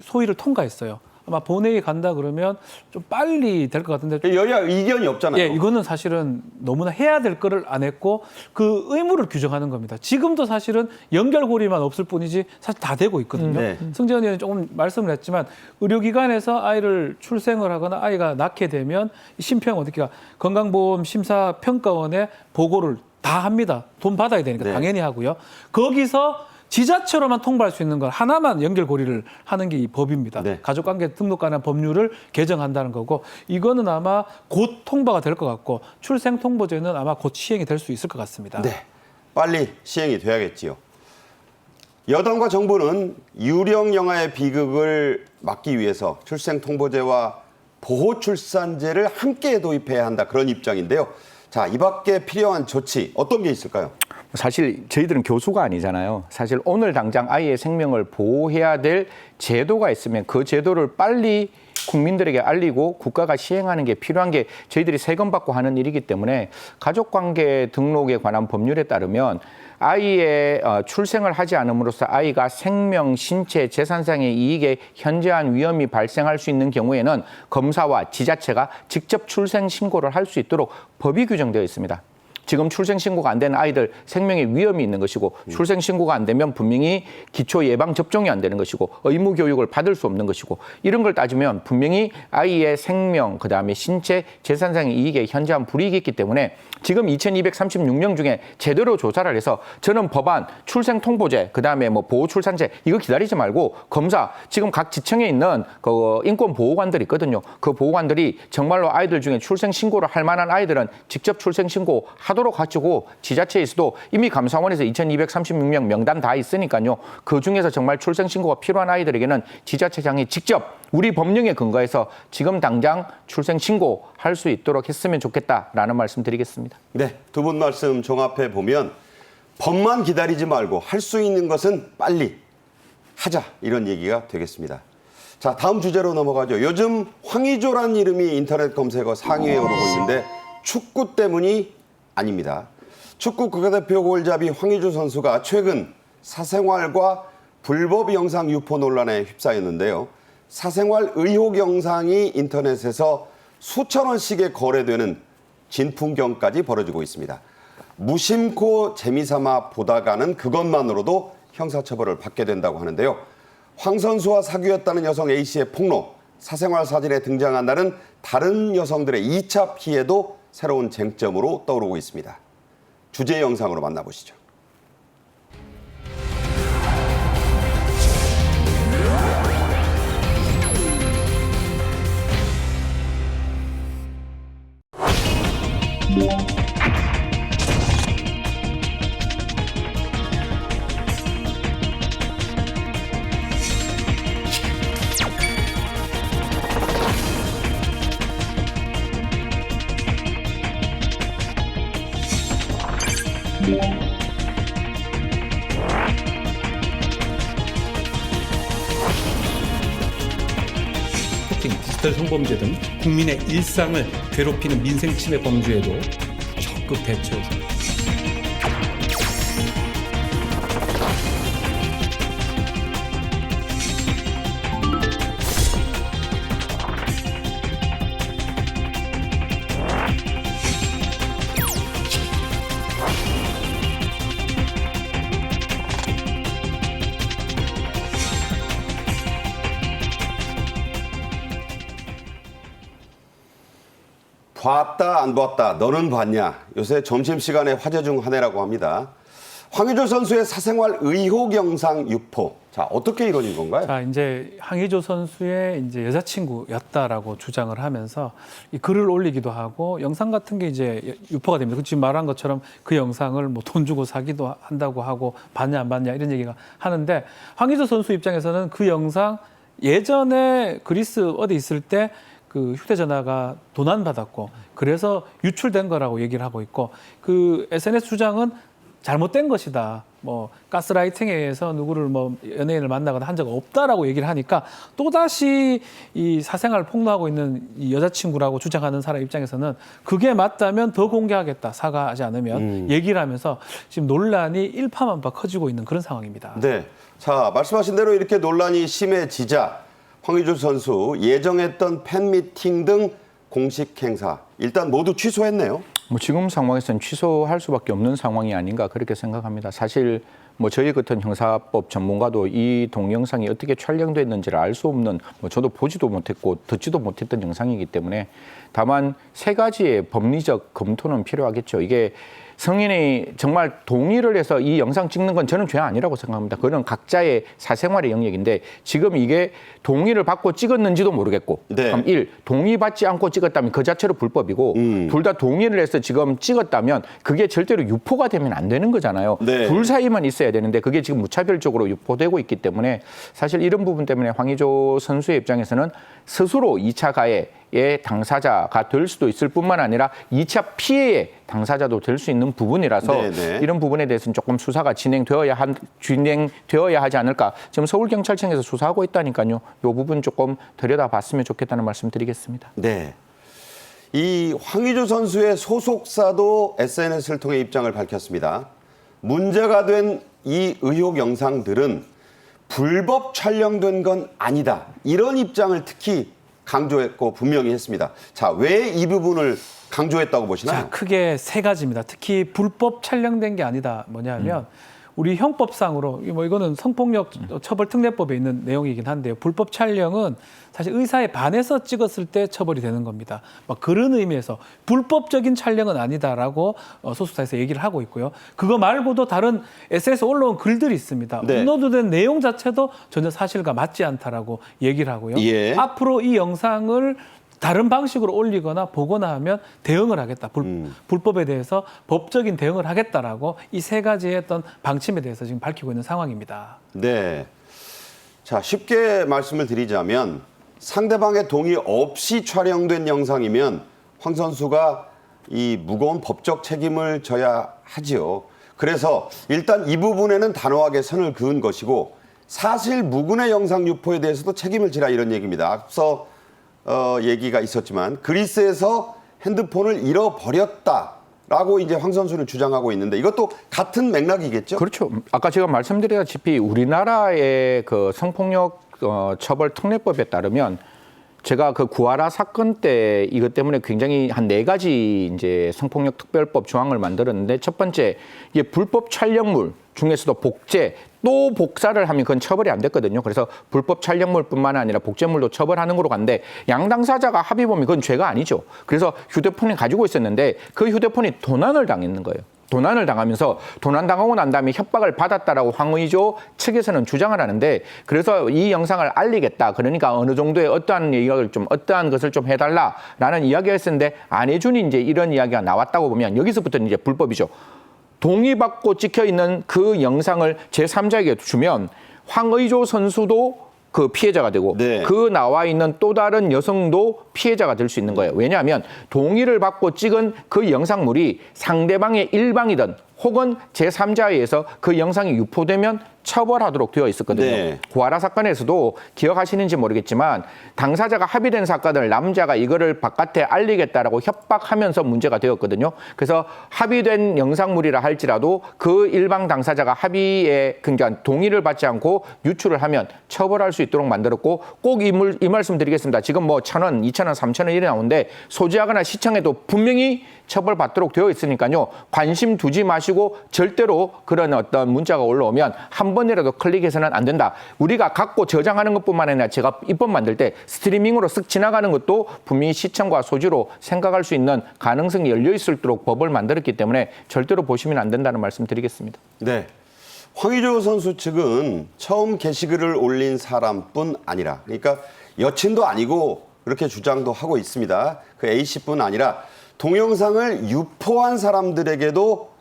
소위를 통과했어요. 아마 본회의 간다 그러면 좀 빨리 될 것 같은데. 여야 이견이 없잖아요. 예, 이거는 사실은 너무나 해야 될 거를 안 했고 그 의무를 규정하는 겁니다. 지금도 사실은 연결고리만 없을 뿐이지 사실 다 되고 있거든요. 네. 승재원 의원이 조금 말씀을 했지만 의료기관에서 아이를 출생을 하거나 아이가 낳게 되면 심평 어떻게 건강보험 심사평가원에 보고를 다 합니다. 돈 받아야 되니까 네. 당연히 하고요. 거기서 지자체로만 통보할 수 있는 건 하나만 연결고리를 하는 게 이 법입니다. 네. 가족관계 등록 관련 법률을 개정한다는 거고 이거는 아마 곧 통과가 될 것 같고 출생통보제는 아마 곧 시행이 될 수 있을 것 같습니다. 네, 빨리 시행이 돼야겠지요. 여당과 정부는 유령 영아의 비극을 막기 위해서 출생통보제와 보호출산제를 함께 도입해야 한다 그런 입장인데요. 자, 이 밖에 필요한 조치 어떤 게 있을까요? 사실 저희들은 교수가 아니잖아요. 사실 오늘 당장 아이의 생명을 보호해야 될 제도가 있으면 그 제도를 빨리 국민들에게 알리고 국가가 시행하는 게 필요한 게 저희들이 세금 받고 하는 일이기 때문에 가족관계 등록에 관한 법률에 따르면 아이의 출생을 하지 않음으로써 아이가 생명, 신체, 재산상의 이익에 현저한 위험이 발생할 수 있는 경우에는 검사와 지자체가 직접 출생 신고를 할 수 있도록 법이 규정되어 있습니다. 지금 출생신고가 안 되는 아이들 생명에 위험이 있는 것이고 출생신고가 안 되면 분명히 기초 예방 접종이 안 되는 것이고 의무 교육을 받을 수 없는 것이고 이런 걸 따지면 분명히 아이의 생명, 그다음에 신체, 재산상의 이익에 현저한 불이익이 있기 때문에 지금 2236명 중에 제대로 조사를 해서 저는 법안, 출생통보제, 그다음에 뭐 보호출산제 이거 기다리지 말고 검사, 지금 각 지청에 있는 그 인권보호관들이 있거든요. 그 보호관들이 정말로 아이들 중에 출생신고를 할 만한 아이들은 직접 출생신고 하도록 하시고 지자체에서도 이미 감사원에서 2236명 명단 다 있으니까요. 그 중에서 정말 출생신고가 필요한 아이들에게는 지자체장이 직접 우리 법령에 근거해서 지금 당장 출생신고할 수 있도록 했으면 좋겠다라는 말씀 드리겠습니다. 네, 두 분 말씀 종합해 보면 법만 기다리지 말고 할 수 있는 것은 빨리 하자 이런 얘기가 되겠습니다. 자, 다음 주제로 넘어가죠. 요즘 황의조란 이름이 인터넷 검색어 상위에 오르고 있는데 축구 때문이 아닙니다. 축구 국가대표 골잡이 황의조 선수가 최근 사생활과 불법 영상 유포 논란에 휩싸였는데요. 사생활 의혹 영상이 인터넷에서 수천 원씩에 거래되는 진풍경까지 벌어지고 있습니다. 무심코 재미삼아 보다가는 그것만으로도 형사처벌을 받게 된다고 하는데요. 황 선수와 사귀었다는 여성 A씨의 폭로, 사생활 사진에 등장한다는 다른 여성들의 2차 피해도 새로운 쟁점으로 떠오르고 있습니다. 주제 영상으로 만나보시죠. 스토킹, 디지털 성범죄 등 국민의 일상을 괴롭히는 민생침해 범죄에도 적극 대처해서 봤다 안 봤다 너는 봤냐, 요새 점심시간에 화제 중 하나라고 합니다. 황의조 선수의 사생활 의혹 영상 유포, 자 어떻게 이루어진 건가요? 자, 이제 황의조 선수의 이제 여자친구였다라고 주장을 하면서 이 글을 올리기도 하고 영상 같은 게 이제 유포가 됩니다. 지금 말한 것처럼 그 영상을 뭐 돈 주고 사기도 한다고 하고 봤냐 안 봤냐 이런 얘기가 하는데 황의조 선수 입장에서는 그 영상 예전에 그리스 어디 있을 때 그 휴대전화가 도난받았고 그래서 유출된 거라고 얘기를 하고 있고 그 SNS 주장은 잘못된 것이다. 뭐 가스라이팅에 의해서 누구를 뭐 연예인을 만나거나 한 적 없다라고 얘기를 하니까 또다시 이 사생활 폭로하고 있는 이 여자친구라고 주장하는 사람 입장에서는 그게 맞다면 더 공개하겠다. 사과하지 않으면 얘기를 하면서 지금 논란이 일파만파 커지고 있는 그런 상황입니다. 네, 자 말씀하신 대로 이렇게 논란이 심해지자 황의조 선수 예정했던 팬미팅 등 공식 행사 일단 모두 취소했네요. 뭐 지금 상황에서는 취소할 수밖에 없는 상황이 아닌가 그렇게 생각합니다. 사실 뭐 저희 같은 형사법 전문가도 이 동영상이 어떻게 촬영됐는지를 알 수 없는, 뭐 저도 보지도 못했고 듣지도 못했던 영상이기 때문에 다만 세 가지의 법리적 검토는 필요하겠죠. 이게 성인이 정말 동의를 해서 이 영상 찍는 건 저는 죄 아니라고 생각합니다. 그건 각자의 사생활의 영역인데 지금 이게 동의를 받고 찍었는지도 모르겠고 네. 그럼 1. 동의받지 않고 찍었다면 그 자체로 불법이고 둘 다 동의를 해서 지금 찍었다면 그게 절대로 유포가 되면 안 되는 거잖아요. 네. 둘 사이만 있어야 되는데 그게 지금 무차별적으로 유포되고 있기 때문에 사실 이런 부분 때문에 황의조 선수의 입장에서는 스스로 2차 가해의 당사자가 될 수도 있을 뿐만 아니라 2차 피해의 당사자도 될 수 있는 부분이라서 네네. 이런 부분에 대해서는 조금 수사가 진행되어야 하지 않을까. 지금 서울경찰청에서 수사하고 있다니까요. 이 부분 조금 들여다봤으면 좋겠다는 말씀 드리겠습니다. 네. 이 황의조 선수의 소속사도 SNS를 통해 입장을 밝혔습니다. 문제가 된 이 의혹 영상들은 불법 촬영된 건 아니다. 이런 입장을 특히 강조했고 분명히 했습니다. 자, 왜 이 부분을 강조했다고 보시나요? 자, 크게 세 가지입니다. 특히 불법 촬영된 게 아니다. 뭐냐면 우리 형법상으로 뭐 이거는 성폭력 처벌 특례법에 있는 내용이긴 한데요. 불법 촬영은 사실 의사에 반해서 찍었을 때 처벌이 되는 겁니다. 막 그런 의미에서 불법적인 촬영은 아니다라고 소속사에서 얘기를 하고 있고요. 그거 말고도 다른 SNS에 올라온 글들이 있습니다. 네. 업로드된 내용 자체도 전혀 사실과 맞지 않다라고 얘기를 하고요. 예. 앞으로 이 영상을 다른 방식으로 올리거나 보거나 하면 대응을 하겠다. 불법에 대해서 법적인 대응을 하겠다라고 이 세 가지의 어떤 방침에 대해서 지금 밝히고 있는 상황입니다. 네. 자, 쉽게 말씀을 드리자면 상대방의 동의 없이 촬영된 영상이면 황 선수가 이 무거운 법적 책임을 져야 하지요. 그래서 일단 이 부분에는 단호하게 선을 그은 것이고 사실 무근의 영상 유포에 대해서도 책임을 지라 이런 얘기입니다. 앞서 얘기가 있었지만 그리스에서 핸드폰을 잃어버렸다라고 이제 황 선수는 주장하고 있는데 이것도 같은 맥락이겠죠? 그렇죠. 아까 제가 말씀드렸다시피 우리나라의 그 성폭력 처벌 특례법에 따르면 제가 그 구하라 사건 때 이것 때문에 굉장히 한 4가지 이제 성폭력 특별법 조항을 만들었는데 첫 번째 이게 불법 촬영물 중에서도 복제 또 복사를 하면 그건 처벌이 안 됐거든요. 그래서 불법 촬영물뿐만 아니라 복제물도 처벌하는 거로 갔는데 양 당사자가 합의 보면 그건 죄가 아니죠. 그래서 휴대폰을 가지고 있었는데 그 휴대폰이 도난을 당했는 거예요. 도난을 당하면서 도난당하고 난 다음에 협박을 받았다라고 황의조 측에서는 주장을 하는데 그래서 이 영상을 알리겠다. 그러니까 어느 정도의 어떠한 것을 좀 해달라라는 이야기가 있었는데 안 해주니 이제 이런 이야기가 나왔다고 보면 여기서부터는 이제 불법이죠. 동의받고 찍혀 있는 그 영상을 제3자에게 주면 황의조 선수도 그 피해자가 되고 네. 그 나와 있는 또 다른 여성도 피해자가 될 수 있는 거예요. 왜냐하면 동의를 받고 찍은 그 영상물이 상대방의 일방이든 혹은 제3자에 의해서 그 영상이 유포되면 처벌하도록 되어 있었거든요. 네. 구하라 사건에서도 기억하시는지 모르겠지만 당사자가 합의된 사건을 남자가 이거를 바깥에 알리겠다라고 협박하면서 문제가 되었거든요. 그래서 합의된 영상물이라 할지라도 그 일방 당사자가 합의에 그러니까 동의를 받지 않고 유출을 하면 처벌할 수 있도록 만들었고 꼭 이 말씀 드리겠습니다. 지금 뭐 1,000원, 2,000원, 3,000원 이래 나오는데 소지하거나 시청해도 분명히 처벌받도록 되어 있으니까요. 관심 두지 마시고 절대로 그런 어떤 문자가 올라오면 한 번이라도 클릭해서는 안 된다. 우리가 갖고 저장하는 것뿐만 아니라 제가 입법 만들 때 스트리밍으로 쓱 지나가는 것도 분명히 시청과 소지로 생각할 수 있는 가능성이 열려 있도록 법을 만들었기 때문에 절대로 보시면 안 된다는 말씀 드리겠습니다. 네. 황의조 선수 측은 처음 게시글을 올린 사람뿐 아니라 그러니까 여친도 아니고 그렇게 주장도 하고 있습니다. 그 A씨뿐 아니라 동영상을 유포한 사람들에게도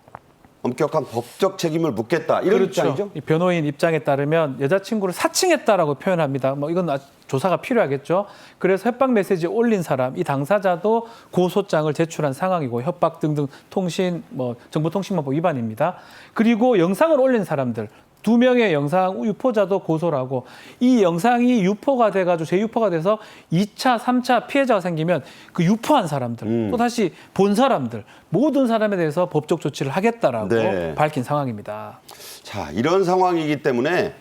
엄격한 법적 책임을 묻겠다. 이런 입장이죠? 이 변호인 입장에 따르면 여자친구를 사칭했다라고 표현합니다. 뭐 이건 조사가 필요하겠죠. 그래서 협박 메시지 올린 사람, 이 당사자도 고소장을 제출한 상황이고 협박 등등 통신, 정보통신망법 위반입니다. 그리고 영상을 올린 사람들. 2명의 영상 유포자도 고소를 하고 이 영상이 유포가 돼가지고 재유포가 돼서 2차, 3차 피해자가 생기면 그 유포한 사람들 또 다시 본 사람들 모든 사람에 대해서 법적 조치를 하겠다라고 네. 밝힌 상황입니다. 자, 이런 상황이기 때문에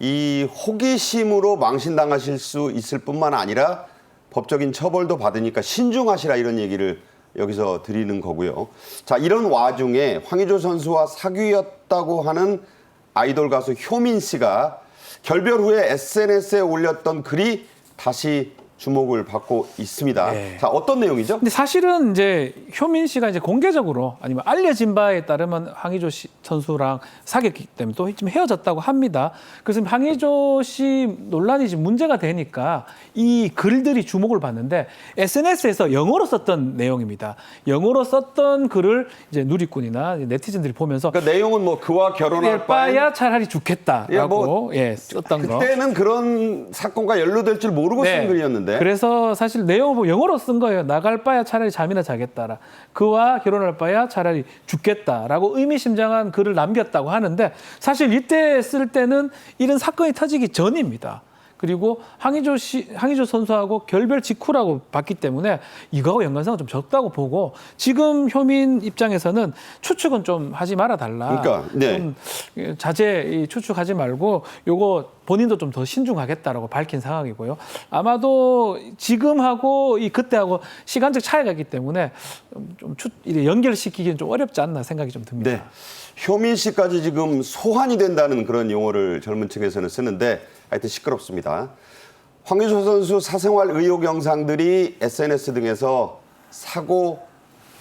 이 호기심으로 망신당하실 수 있을 뿐만 아니라 법적인 처벌도 받으니까 신중하시라 이런 얘기를 여기서 드리는 거고요. 자, 이런 와중에 황의조 선수와 사귀었다고 하는 아이돌 가수 효민 씨가 결별 후에 SNS에 올렸던 글이 다시 주목을 받고 있습니다. 네. 자, 어떤 내용이죠? 근데 사실은 이제 효민 씨가 이제 공개적으로 아니면 알려진 바에 따르면 황의조 선수랑 사귀었기 때문에 또 지금 헤어졌다고 합니다. 그래서 황의조 씨 논란이 지금 문제가 되니까 이 글들이 주목을 받는데 SNS에서 영어로 썼던 내용입니다. 영어로 썼던 글을 이제 누리꾼이나 네티즌들이 보면서 그러니까 내용은 뭐 그와 결혼할 바에 바야 차라리 죽겠다라고 썼던 거. 그때는 그런 사건과 연루될 줄 모르고 쓴 글이었는데. 그래서 사실 내용을 뭐 영어로 쓴 거예요. 나갈 바야 차라리 잠이나 자겠다라. 그와 결혼할 바야 차라리 죽겠다라고 의미심장한 글을 남겼다고 하는데 사실 이때 쓸 때는 이런 사건이 터지기 전입니다. 그리고 황의조 선수하고 결별 직후라고 봤기 때문에 이거하고 연관성은 좀 적다고 보고 지금 효민 입장에서는 추측은 좀 하지 말아 달라. 그러니까, 네. 좀 추측하지 말고 요거 본인도 좀 더 신중하겠다라고 밝힌 상황이고요. 아마도 지금하고 그때하고 시간적 차이가 있기 때문에 좀 연결시키기는 좀 어렵지 않나 생각이 좀 듭니다. 네. 효민 씨까지 지금 소환이 된다는 그런 용어를 젊은 층에서는 쓰는데 하여튼 시끄럽습니다. 황의조 선수 사생활 의혹 영상들이 SNS 등에서 사고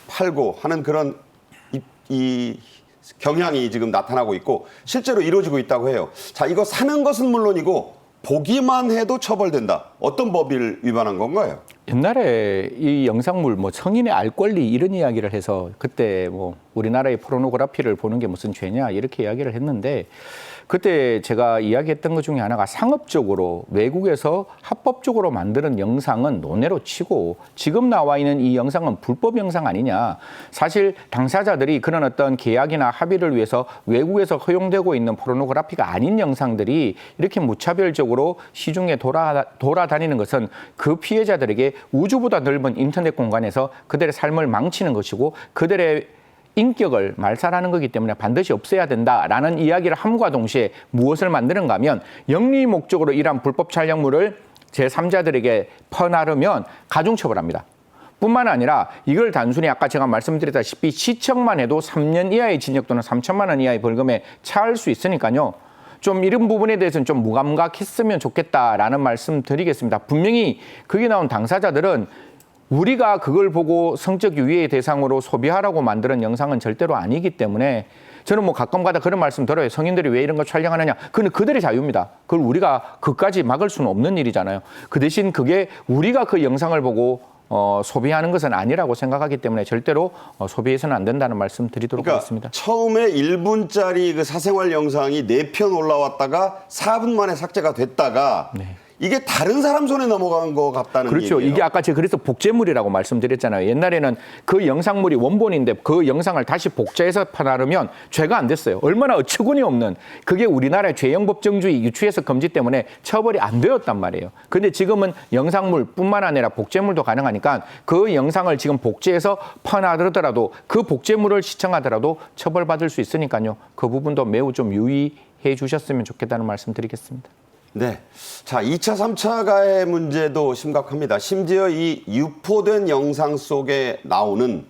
팔고 하는 그런 이 경향이 지금 나타나고 있고 실제로 이루어지고 있다고 해요. 자, 이거 사는 것은 물론이고 보기만 해도 처벌된다. 어떤 법을 위반한 건가요? 옛날에 이 영상물 뭐 성인의 알 권리 이런 이야기를 해서 그때 뭐 우리나라의 포르노그래피를 보는 게 무슨 죄냐 이렇게 이야기를 했는데 그때 제가 이야기했던 것 중에 하나가 상업적으로 외국에서 합법적으로 만드는 영상은 논외로 치고 지금 나와 있는 이 영상은 불법 영상 아니냐. 사실 당사자들이 그런 어떤 계약이나 합의를 위해서 외국에서 허용되고 있는 포르노그래피가 아닌 영상들이 이렇게 무차별적으로 시중에 돌아다니는 것은 그 피해자들에게 우주보다 넓은 인터넷 공간에서 그들의 삶을 망치는 것이고 그들의 인격을 말살하는 거기 때문에 반드시 없애야 된다라는 이야기를 함과 동시에 무엇을 만드는가 하면 영리 목적으로 이러한 불법 촬영물을 제3자들에게 퍼나르면 가중처벌합니다. 뿐만 아니라 이걸 단순히 아까 제가 말씀드렸다시피 시청만 해도 3년 이하의 징역 또는 3천만 원 이하의 벌금에 처할 수 있으니까요. 좀 이런 부분에 대해서는 좀 무감각했으면 좋겠다라는 말씀 드리겠습니다. 분명히 그게 나온 당사자들은 우리가 그걸 보고 성적 유해의 대상으로 소비하라고 만드는 영상은 절대로 아니기 때문에 저는 뭐 가끔가다 그런 말씀 들어요. 성인들이 왜 이런 거 촬영하느냐. 그건 그들의 자유입니다. 그걸 우리가 그까지 막을 수는 없는 일이잖아요. 그 대신 그게 우리가 그 영상을 보고 소비하는 것은 아니라고 생각하기 때문에 절대로 소비해서는 안 된다는 말씀 드리도록 하겠습니다. 처음에 1분짜리 그 사생활 영상이 4편 올라왔다가 4분 만에 삭제가 됐다가 이게 다른 사람 손에 넘어간 것 같다는 그렇죠. 얘기예요. 이게 아까 제가 그래서 복제물이라고 말씀드렸잖아요. 옛날에는 그 영상물이 원본인데 그 영상을 다시 복제해서 퍼나르면 죄가 안 됐어요. 얼마나 어처구니 없는 그게 우리나라의 죄형법정주의 유추해서 금지 때문에 처벌이 안 되었단 말이에요. 그런데 지금은 영상물뿐만 아니라 복제물도 가능하니까 그 영상을 지금 복제해서 퍼나르더라도 그 복제물을 시청하더라도 처벌받을 수 있으니까요. 그 부분도 매우 좀 유의해 주셨으면 좋겠다는 말씀 드리겠습니다. 네. 자, 2차, 3차 가해 문제도 심각합니다. 심지어 이 유포된 영상 속에 나오는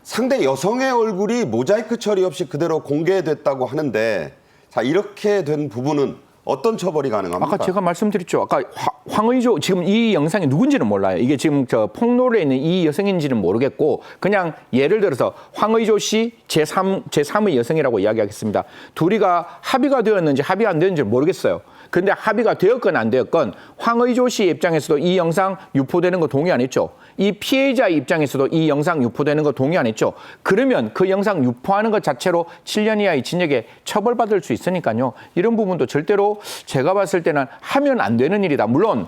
상대 여성의 얼굴이 모자이크 처리 없이 그대로 공개됐다고 하는데 자, 이렇게 된 부분은 어떤 처벌이 가능합니까? 아까 제가 말씀드렸죠. 아까 황의조 지금 이 영상이 누군지는 몰라요. 이게 지금 저 폭로에 있는 이 여성인지는 모르겠고 그냥 예를 들어서 황의조 씨 제3의 여성이라고 이야기하겠습니다. 둘이가 합의가 되었는지 합의 안 되었는지 모르겠어요. 근데 합의가 되었건 안 되었건 황의조 씨 입장에서도 이 영상 유포되는 거 동의 안 했죠. 이 피해자 입장에서도 이 영상 유포되는 거 동의 안 했죠. 그러면 그 영상 유포하는 것 자체로 7년 이하의 징역에 처벌받을 수 있으니까요. 이런 부분도 절대로 제가 봤을 때는 하면 안 되는 일이다. 물론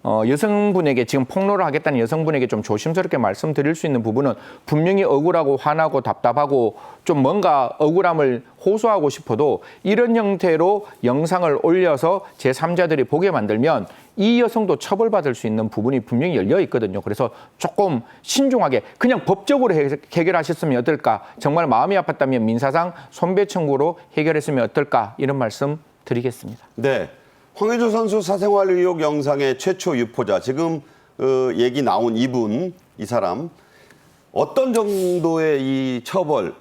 여성분에게 지금 폭로를 하겠다는 여성분에게 좀 조심스럽게 말씀드릴 수 있는 부분은 분명히 억울하고 화나고 답답하고 좀 뭔가 억울함을 호소하고 싶어도 이런 형태로 영상을 올려서 제3자들이 보게 만들면 이 여성도 처벌받을 수 있는 부분이 분명히 열려 있거든요. 그래서 조금 신중하게 그냥 법적으로 해결하셨으면 어떨까. 정말 마음이 아팠다면 민사상 손배 청구로 해결했으면 어떨까. 이런 말씀 드리겠습니다. 네. 황의조 선수 사생활 의혹 영상의 최초 유포자, 지금 얘기 나온 이분, 이 사람 어떤 정도의 이 처벌을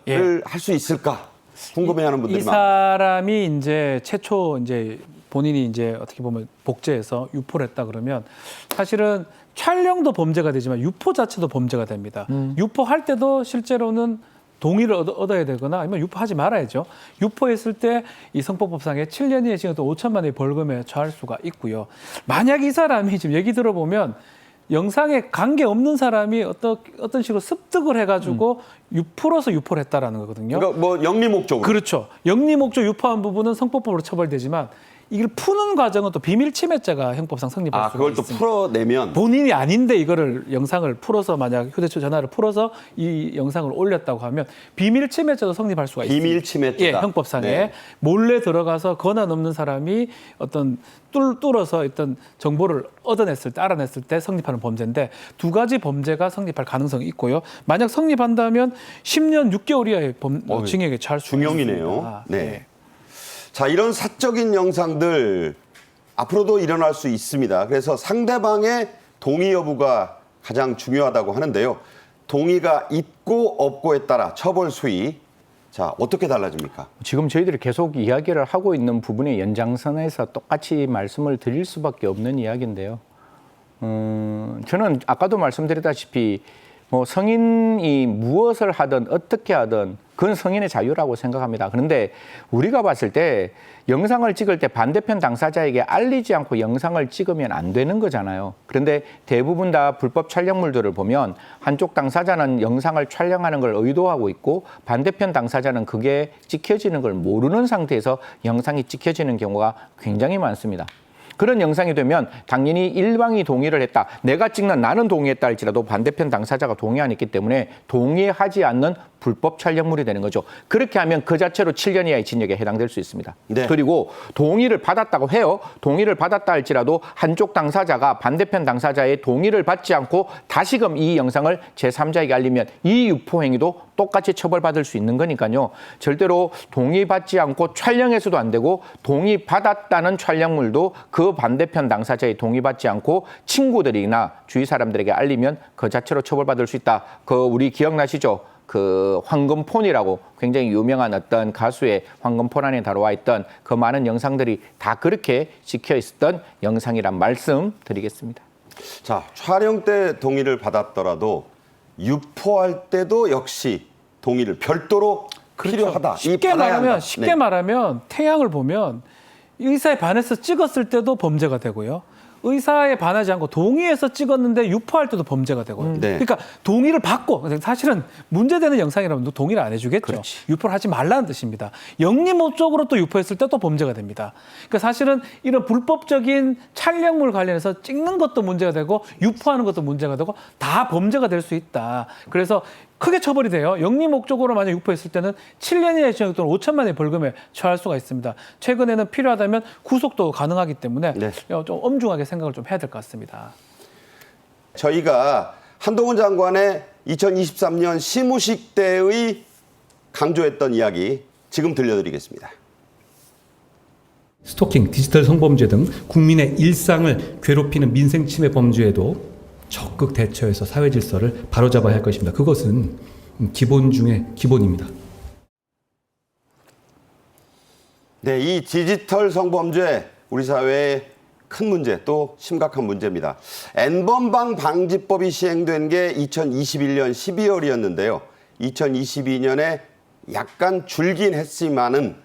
할 수 있을까 궁금해하는 분들이 이 많아요. 사람이 이제 최초 이제 본인이 이제 어떻게 보면 복제해서 유포를 했다 그러면 사실은 촬영도 범죄가 되지만 유포 자체도 범죄가 됩니다. 유포할 때도 실제로는 동의를 얻어야 되거나 아니면 유포하지 말아야죠. 유포했을 때 이 성폭법상에 7년 이하의 징역 또 5천만 원의 벌금에 처할 수가 있고요. 만약 이 사람이 지금 얘기 들어보면 영상에 관계 없는 사람이 어떤 식으로 습득을 해가지고 풀어서 유포를 했다라는 거거든요. 그러니까 뭐 영리 목적으로. 그렇죠. 영리 목적 유포한 부분은 성폭법으로 처벌되지만 이걸 푸는 과정은 또 비밀 침해죄가 형법상 성립할 수가 그걸 또 있습니다. 풀어내면 본인이 아닌데 이거를 영상을 풀어서 만약 휴대폰 전화를 풀어서 이 영상을 올렸다고 하면 비밀 침해죄도 성립할 수가 있습니다. 비밀 침해죄다. 예, 형법상에 네. 몰래 들어가서 권한 없는 사람이 어떤 뚫어서 어떤 정보를 알아냈을 때 성립하는 범죄인데 두 가지 범죄가 성립할 가능성이 있고요. 만약 성립한다면 10년 6개월 이하의 징역에 처할 수 중형이네요. 있습니다. 네. 예. 자, 이런 사적인 영상들 앞으로도 일어날 수 있습니다. 그래서 상대방의 동의 여부가 가장 중요하다고 하는데요. 동의가 있고 없고에 따라 처벌 수위, 자, 어떻게 달라집니까? 지금 저희들이 계속 이야기를 하고 있는 부분의 연장선에서 똑같이 말씀을 드릴 수밖에 없는 이야기인데요. 저는 아까도 말씀드렸다시피 뭐 성인이 무엇을 하든 어떻게 하든 그건 성인의 자유라고 생각합니다. 그런데 우리가 봤을 때 영상을 찍을 때 반대편 당사자에게 알리지 않고 영상을 찍으면 안 되는 거잖아요. 그런데 대부분 다 불법 촬영물들을 보면 한쪽 당사자는 영상을 촬영하는 걸 의도하고 있고 반대편 당사자는 그게 찍혀지는 걸 모르는 상태에서 영상이 찍혀지는 경우가 굉장히 많습니다. 그런 영상이 되면 당연히 일방이 동의를 했다. 내가 찍는 나는 동의했다 할지라도 반대편 당사자가 동의 안 했기 때문에 동의하지 않는 불법 촬영물이 되는 거죠. 그렇게 하면 그 자체로 7년 이하의 징역에 해당될 수 있습니다. 네. 그리고 동의를 받았다고 해요. 동의를 받았다 할지라도 한쪽 당사자가 반대편 당사자의 동의를 받지 않고 다시금 이 영상을 제3자에게 알리면 이 유포 행위도 똑같이 처벌받을 수 있는 거니까요. 절대로 동의받지 않고 촬영해서도 안 되고 동의받았다는 촬영물도 그 반대편 당사자의 동의받지 않고 친구들이나 주위 사람들에게 알리면 그 자체로 처벌받을 수 있다. 우리 기억나시죠? 그 황금폰이라고 굉장히 유명한 어떤 가수의 황금폰 안에 들어와 있던 그 많은 영상들이 다 그렇게 찍혀 있었던 영상이란 말씀 드리겠습니다. 자, 촬영 때 동의를 받았더라도 유포할 때도 역시 동의를 별도로 필요하다. 쉽게 말하면 네. 말하면 태양을 보면 의사에 반해서 찍었을 때도 범죄가 되고요. 의사에 반하지 않고 동의해서 찍었는데 유포할 때도 범죄가 되고요. 네. 그러니까 동의를 받고 사실은 문제되는 영상이라면 동의를 안 해주겠죠. 그렇지. 유포를 하지 말라는 뜻입니다. 영리 목적으로 또 유포했을 때 또 범죄가 됩니다. 그러니까 사실은 이런 불법적인 촬영물 관련해서 찍는 것도 문제가 되고 유포하는 것도 문제가 되고 다 범죄가 될 수 있다. 그래서 크게 처벌이 돼요. 영리 목적으로 만약 유포했을 때는 7년 이하의 징역 또는 5천만 원의 벌금에 처할 수가 있습니다. 최근에는 필요하다면 구속도 가능하기 때문에 네. 좀 엄중하게 생각을 좀 해야 될 것 같습니다. 저희가 한동훈 장관의 2023년 시무식 때의 강조했던 이야기 지금 들려드리겠습니다. 스토킹, 디지털 성범죄 등 국민의 일상을 괴롭히는 민생 침해 범죄에도 적극 대처해서 사회 질서를 바로잡아야 할 것입니다. 그것은 기본 중에 기본입니다. 네, 이 디지털 성범죄 우리 사회의 큰 문제 또 심각한 문제입니다. N번방 방지법이 시행된 게 2021년 12월이었는데요. 2022년에 약간 줄긴 했지만은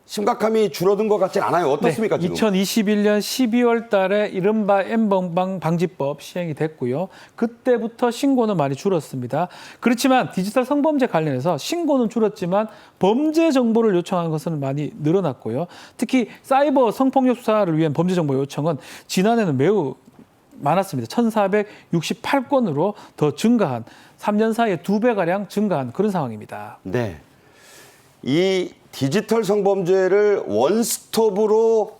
심각함이 줄어든 것 같진 않아요. 어떻습니까, 지금? 2021년 12월 달에 이른바 N번방 방지법 시행이 됐고요. 그때부터 신고는 많이 줄었습니다. 그렇지만 디지털 성범죄 관련해서 신고는 줄었지만 범죄 정보를 요청하는 것은 많이 늘어났고요. 특히 사이버 성폭력 수사를 위한 범죄 정보 요청은 지난해는 매우 많았습니다. 1,468건으로 더 증가한 3년 사이에 2배가량 증가한 그런 상황입니다. 네. 이 디지털 성범죄를 원스톱으로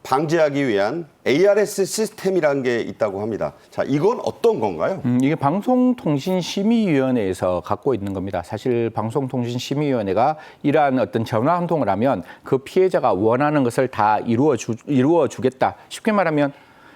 방지하기 위한 ARS 시스템이라는 게 있다고 합니다. 자, 이건 어떤 건가요? 이게 방송통신심의위원회에서 갖고 있는 겁니다. 사실 방송통신심의위원회가 이러한 어떤 전화 한 통을 하면 그 피해자가 원하는 것을 다 이루어 주겠다. 쉽게 말하면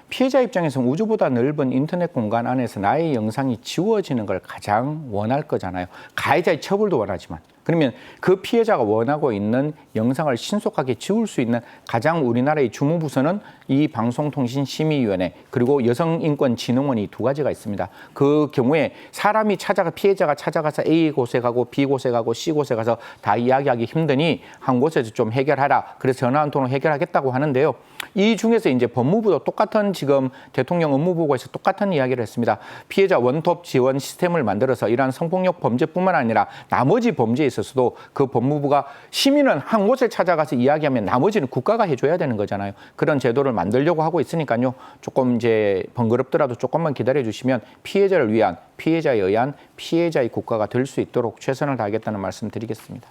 피해자 입장에서는 우주보다 넓은 인터넷 공간 안에서 나의 영상이 지워지는 걸 가장 원할 거잖아요. 가해자의 처벌도 원하지만. 그러면 그 피해자가 원하고 있는 영상을 신속하게 지울 수 있는 가장 우리나라의 주무부서는 이 방송통신심의위원회 그리고 여성인권진흥원이 두 가지가 있습니다. 그 경우에 사람이 피해자가 찾아가서 A 곳에 가고 B 곳에 가고 C 곳에 가서 다 이야기하기 힘드니 한 곳에서 좀 해결하라. 그래서 전화 한 통으로 해결하겠다고 하는데요. 이 중에서 이제 법무부도 똑같은 지금 대통령 업무보고에서 똑같은 이야기를 했습니다. 피해자 원톱 지원 시스템을 만들어서 이러한 성폭력 범죄뿐만 아니라 나머지 범죄에 있어서도 그 법무부가 시민은 한 곳에 찾아가서 이야기하면 나머지는 국가가 해줘야 되는 거잖아요. 그런 제도를 만들려고 하고 있으니까요. 조금 이제 번거롭더라도 조금만 기다려 주시면 피해자를 위한 피해자에 의한 피해자의 국가가 될 수 있도록 최선을 다하겠다는 말씀 드리겠습니다.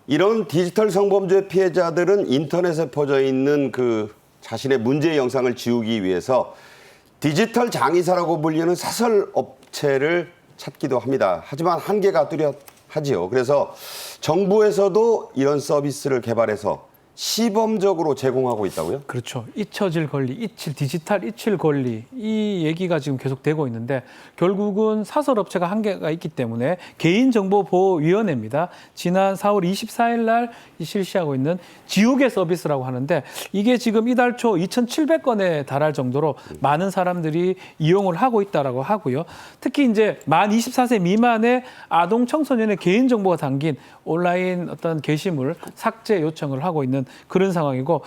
이런 디지털 성범죄 피해자들은 인터넷에 퍼져 있는 그 자신의 문제 영상을 지우기 위해서 디지털 장의사라고 불리는 사설 업체를 찾기도 합니다. 하지만 한계가 뚜렷하지요. 그래서 정부에서도 이런 서비스를 개발해서 시범적으로 제공하고 있다고요? 그렇죠. 잊혀질 권리, 디지털 잊힐 권리 이 얘기가 지금 계속되고 있는데 결국은 사설업체가 한계가 있기 때문에 개인정보보호위원회입니다. 지난 4월 24일 날 실시하고 있는 지우개 서비스라고 하는데 이게 지금 이달 초 2,700건에 달할 정도로 많은 사람들이 이용을 하고 있다라고 하고요. 특히 이제 만 24세 미만의 아동 청소년의 개인정보가 담긴 온라인 어떤 게시물 삭제 요청을 하고 있는 그런 상황이고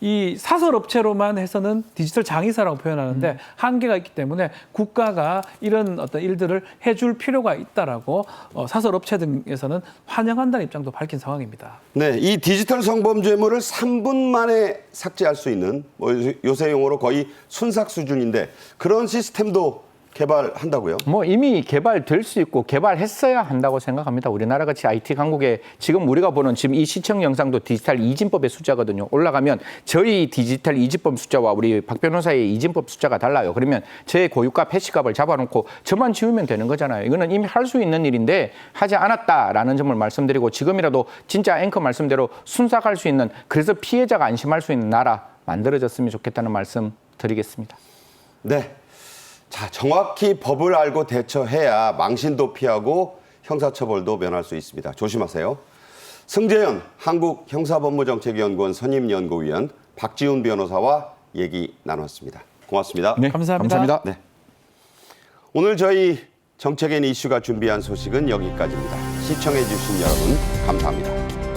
이 사설업체로만 해서는 디지털 장의사라고 표현하는데 한계가 있기 때문에 국가가 이런 어떤 일들을 해줄 필요가 있다라고 사설업체 등에서는 환영한다는 입장도 밝힌 상황입니다. 네, 이 디지털 성범죄물을 3분 만에 삭제할 수 있는 요새 용어로 거의 순삭 수준인데 그런 시스템도 개발한다고요? 뭐 이미 개발될 수 있고 개발했어야 한다고 생각합니다. 우리나라 같이 IT 강국에 지금 우리가 보는 지금 이 시청 영상도 디지털 이진법의 숫자거든요. 올라가면 저희 디지털 이진법 숫자와 우리 박 변호사의 이진법 숫자가 달라요. 그러면 제 고유값 해시값을 잡아놓고 저만 지우면 되는 거잖아요. 이거는 이미 할 수 있는 일인데 하지 않았다라는 점을 말씀드리고 지금이라도 진짜 앵커 말씀대로 순삭할 수 있는 그래서 피해자가 안심할 수 있는 나라 만들어졌으면 좋겠다는 말씀 드리겠습니다. 네. 자, 정확히 법을 알고 대처해야 망신도 피하고 형사처벌도 면할 수 있습니다. 조심하세요. 승재현 한국형사법무정책연구원 선임연구위원 박지훈 변호사와 얘기 나눴습니다. 고맙습니다. 네, 감사합니다. 감사합니다. 네. 오늘 저희 정책엔 이슈가 준비한 소식은 여기까지입니다. 시청해 주신 여러분 감사합니다.